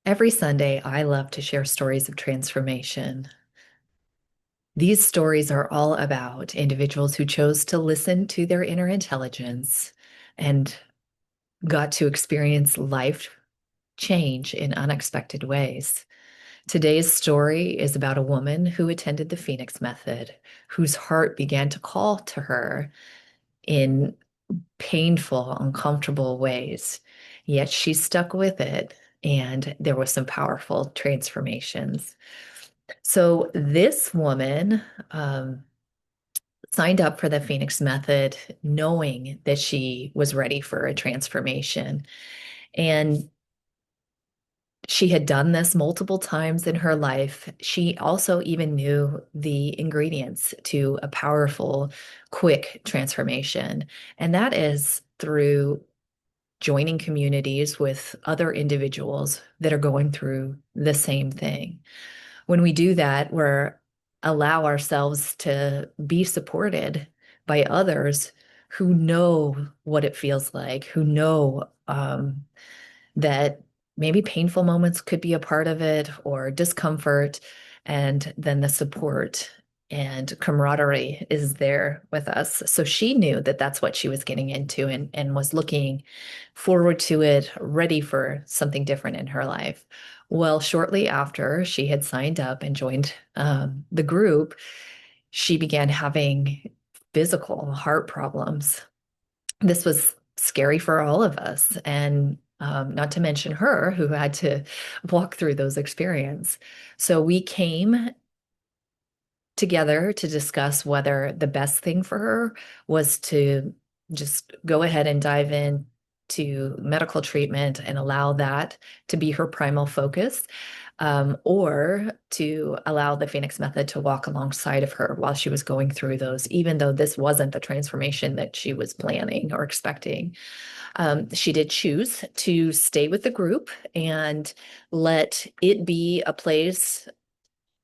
Every Sunday, I love to share stories of transformation. These stories are all about individuals who chose to listen to their inner intelligence and got to experience life change in unexpected ways. Today's story is about a woman who attended the Phoenix Method, whose heart began to call to her in painful, uncomfortable ways. Yet she stuck with it, and there was some powerful transformations. So this woman signed up for the Phoenix Method knowing that she was ready for a transformation. And she had done this multiple times in her life. She also even knew the ingredients to a powerful, quick transformation. And that is through joining communities with other individuals that are going through the same thing. When we do that, we're allow ourselves to be supported by others who know what it feels like, who know that maybe painful moments could be a part of it or discomfort, and then the support and camaraderie is there with us. So she knew that that's what she was getting into and was looking forward to it, ready for something different in her life. Well, shortly after she had signed up and joined the group, she began having physical heart problems. This was scary for all of us, and not to mention her who had to walk through those experiences. So we came together to discuss whether the best thing for her was to just go ahead and dive in to medical treatment and allow that to be her primal focus, or to allow the Phoenix Method to walk alongside of her while she was going through those, even though this wasn't the transformation that she was planning or expecting. She did choose to stay with the group and let it be a place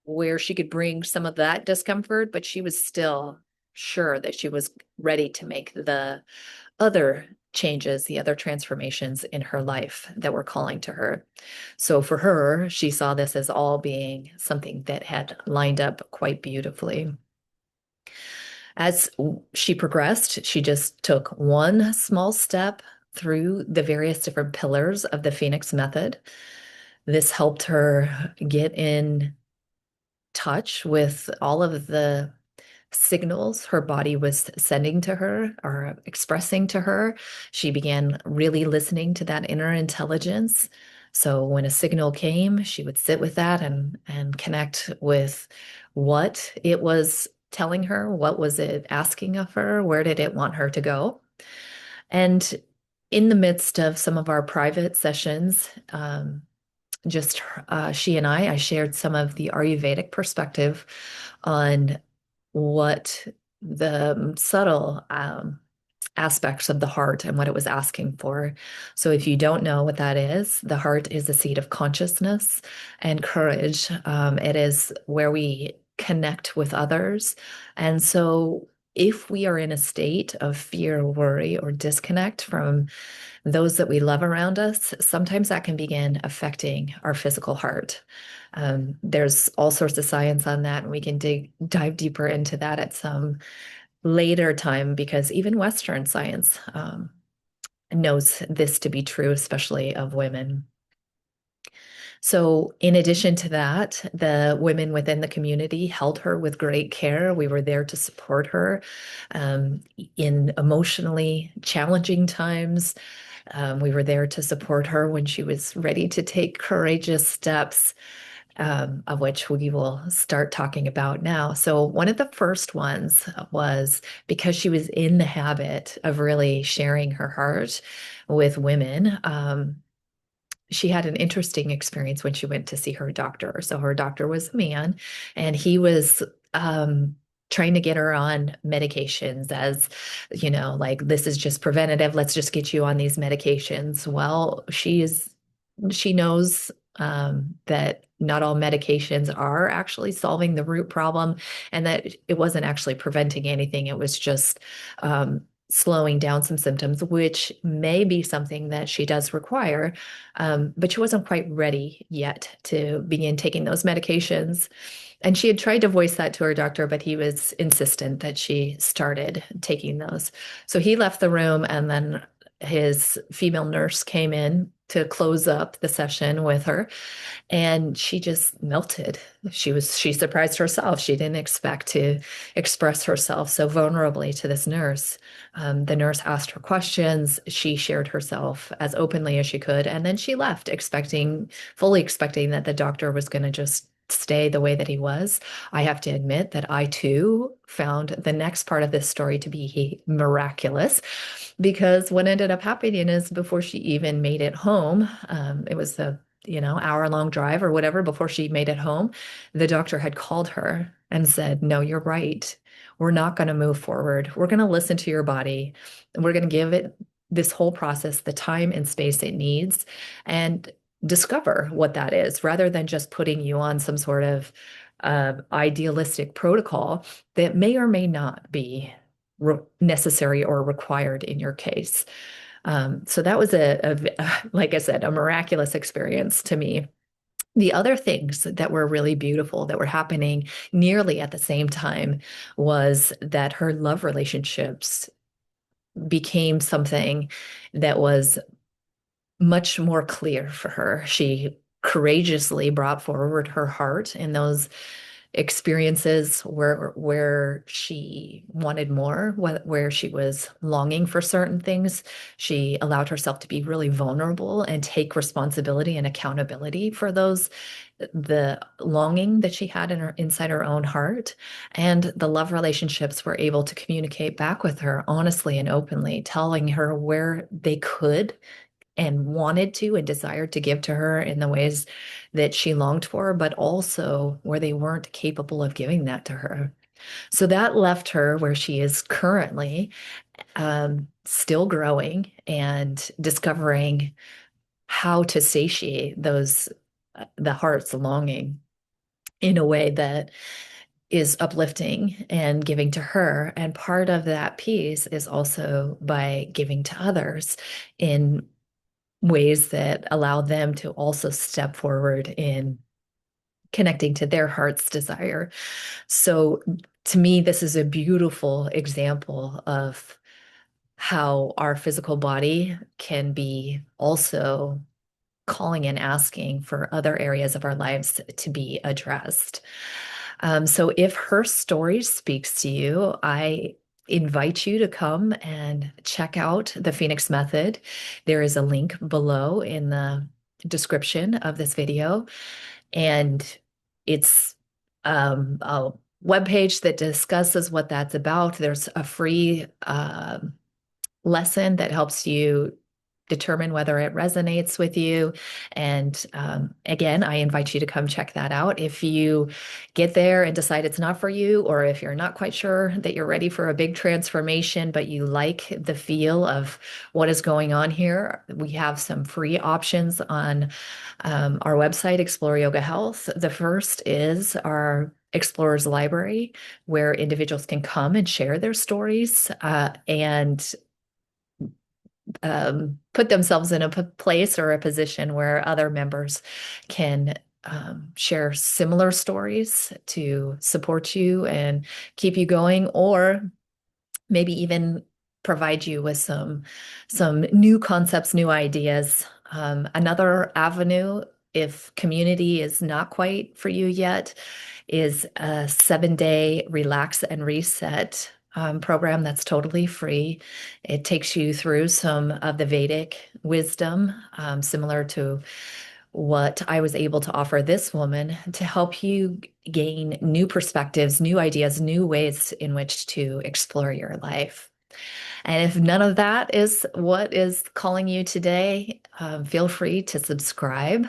where she could bring some of that discomfort, but she was still sure that she was ready to make the other changes, the other transformations in her life that were calling to her. So for her, she saw this as all being something that had lined up quite beautifully. As she progressed, she just took one small step through the various different pillars of the Phoenix Method. This helped her get in touch with all of the signals her body was sending to her or expressing to her. She began really listening to that inner intelligence. So when a signal came, she would sit with that and connect with what it was telling her, what was it asking of her, where did it want her to go. And in the midst of some of our private sessions, just she and I shared some of the Ayurvedic perspective on what the subtle aspects of the heart and what it was asking for. So, if you don't know what that is, the heart is the seat of consciousness and courage. It is where we connect with others. And so, if we are in a state of fear, worry, or disconnect from those that we love around us, sometimes that can begin affecting our physical heart. There's all sorts of science on that, and we can dive deeper into that at some later time because even Western science knows this to be true, especially of women. So, in addition to that, the women within the community held her with great care. We were there to support her um, in emotionally challenging times. We were there to support her when she was ready to take courageous steps, of which we will start talking about now. So, one of the first ones was because she was in the habit of really sharing her heart with women. She had an interesting experience when she went to see her doctor. So, her doctor was a man, and he was trying to get her on medications as, like this is just preventative. Let's just get you on these medications. Well, she knows that not all medications are actually solving the root problem and that it wasn't actually preventing anything. It was just slowing down some symptoms, which may be something that she does require. But she wasn't quite ready yet to begin taking those medications. And she had tried to voice that to her doctor, but he was insistent that she started taking those. So he left the room, and then his female nurse came in to close up the session with her, and she just melted. She surprised herself. She didn't expect to express herself so vulnerably to this nurse. The nurse asked her questions. She shared herself as openly as she could, and then she left, fully expecting that the doctor was going to just stay the way that he was. I have to admit that I too found the next part of this story to be miraculous, because what ended up happening is before she even made it home, it was a hour-long drive or whatever. Before she made it home, the doctor had called her and said, "No, you're right. We're not going to move forward. We're going to listen to your body, and we're going to give it this whole process the time and space it needs, and discover what that is, rather than just putting you on some sort of idealistic protocol that may or may not be necessary or required in your case." So that was like I said, a miraculous experience to me. The other things that were really beautiful that were happening nearly at the same time was that her love relationships became something that was much more clear for her. She courageously brought forward her heart in those experiences where she wanted more, where she was longing for certain things. She allowed herself to be really vulnerable and take responsibility and accountability for the longing that she had inside her own heart. And the love relationships were able to communicate back with her honestly and openly, telling her where they could and wanted to and desired to give to her in the ways that she longed for, but also where they weren't capable of giving that to her. So that left her where she is currently, still growing and discovering how to satiate the heart's longing in a way that is uplifting and giving to her. And part of that piece is also by giving to others in ways that allow them to also step forward in connecting to their heart's desire. So to me, this is a beautiful example of how our physical body can be also calling and asking for other areas of our lives to be addressed. So if her story speaks to you, I invite you to come and check out the Phoenix Method. There is a link below in the description of this video, and it's a webpage that discusses what that's about. There's a free lesson that helps you determine whether it resonates with you. And again, I invite you to come check that out. If you get there and decide it's not for you, or if you're not quite sure that you're ready for a big transformation, but you like the feel of what is going on here, we have some free options on our website, Explore.Yoga.Health. The first is our Explorers Library, where individuals can come and share their stories and put themselves in a place or a position where other members can share similar stories to support you and keep you going, or maybe even provide you with some new concepts, new ideas. Another avenue, if community is not quite for you yet, is a 7-day relax and reset program that's totally free. It takes you through some of the Vedic wisdom, similar to what I was able to offer this woman, to help you gain new perspectives, new ideas, new ways in which to explore your life. And if none of that is what is calling you today, feel free to subscribe,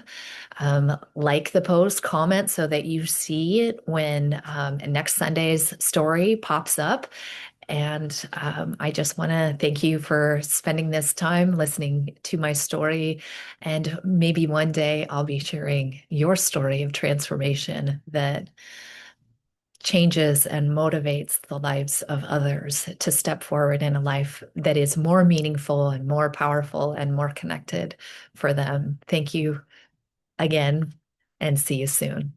like the post, comment so that you see it when next Sunday's story pops up. And I just want to thank you for spending this time listening to my story. And maybe one day I'll be sharing your story of transformation that changes and motivates the lives of others to step forward in a life that is more meaningful and more powerful and more connected for them. Thank you again, and see you soon.